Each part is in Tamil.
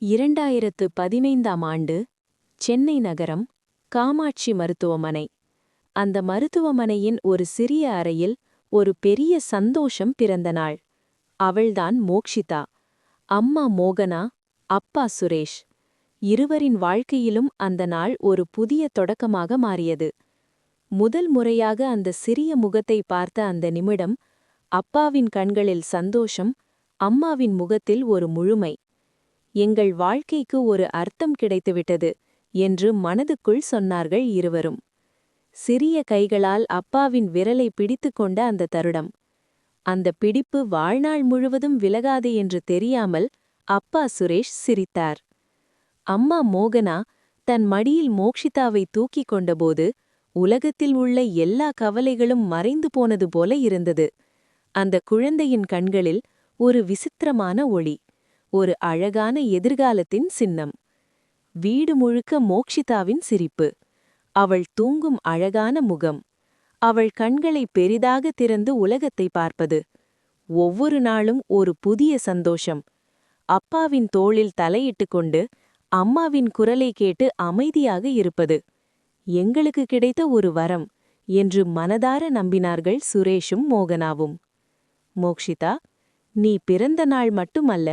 2015ஆம் ஆண்டு சென்னை நகரம் காமாட்சி மருத்துவமனை. அந்த மருத்துவமனையின் ஒரு சிறிய அறையில் ஒரு பெரிய சந்தோஷம் பிறந்த நாள். அவள்தான் மோக்ஷிதா. அம்மா மோகனா, அப்பா சுரேஷ். இருவரின் வாழ்க்கையிலும் அந்த நாள் ஒரு புதிய தொடக்கமாக மாறியது. முதல் முறையாக அந்த சிறிய முகத்தை பார்த்த அந்த நிமிடம், அப்பாவின் கண்களில் சந்தோஷம், அம்மாவின் முகத்தில் ஒரு முழுமை. எங்கள் வாழ்க்கைக்கு ஒரு அர்த்தம் கிடைத்துவிட்டது என்று மனதுக்குள் சொன்னார்கள் இருவரும். சிறிய கைகளால் அப்பாவின் விரலை பிடித்துக்கொண்ட அந்த தருணம். அந்த பிடிப்பு வாழ்நாள் முழுவதும் விலகாது என்று தெரியாமல் அப்பா சுரேஷ் சிரித்தார். அம்மா மோகனா தன் மடியில் மோக்ஷிதாவை தூக்கிக் கொண்டபோது உலகத்தில் உள்ள எல்லா கவலைகளும் மறைந்து போனது போல இருந்தது. அந்த குழந்தையின் கண்களில் ஒரு விசித்திரமான ஒளி, ஒரு அழகான எதிர்காலத்தின் சின்னம். வீடு முழுக்க மோக்ஷிதாவின் சிரிப்பு. அவள் தூங்கும் அழகான முகம். அவள் கண்களை பெரிதாக திறந்து உலகத்தை பார்ப்பது. ஒவ்வொரு நாளும் ஒரு புதிய சந்தோஷம். அப்பாவின் தோளில் தலையிட்டு கொண்டு அம்மாவின் குரலை கேட்டு அமைதியாக இருப்பது எங்களுக்கு கிடைத்த ஒரு வரம் என்று மனதார நம்பினார்கள் சுரேஷும் மோகனாவும். மோக்ஷிதா, நீ பிறந்த நாள் மட்டுமல்ல,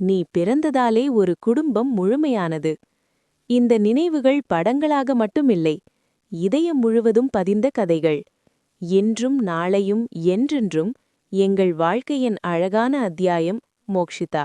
நீ பிறந்ததாலே ஒரு குடும்பம் முழுமையானது. இந்த நினைவுகள் படங்களாக மட்டுமில்லை, இதயம் முழுவதும் பதிந்த கதைகள். இன்றும் நாளையும் என்றென்றும் எங்கள் வாழ்க்கையின் அழகான அத்தியாயம் மோக்ஷிதா.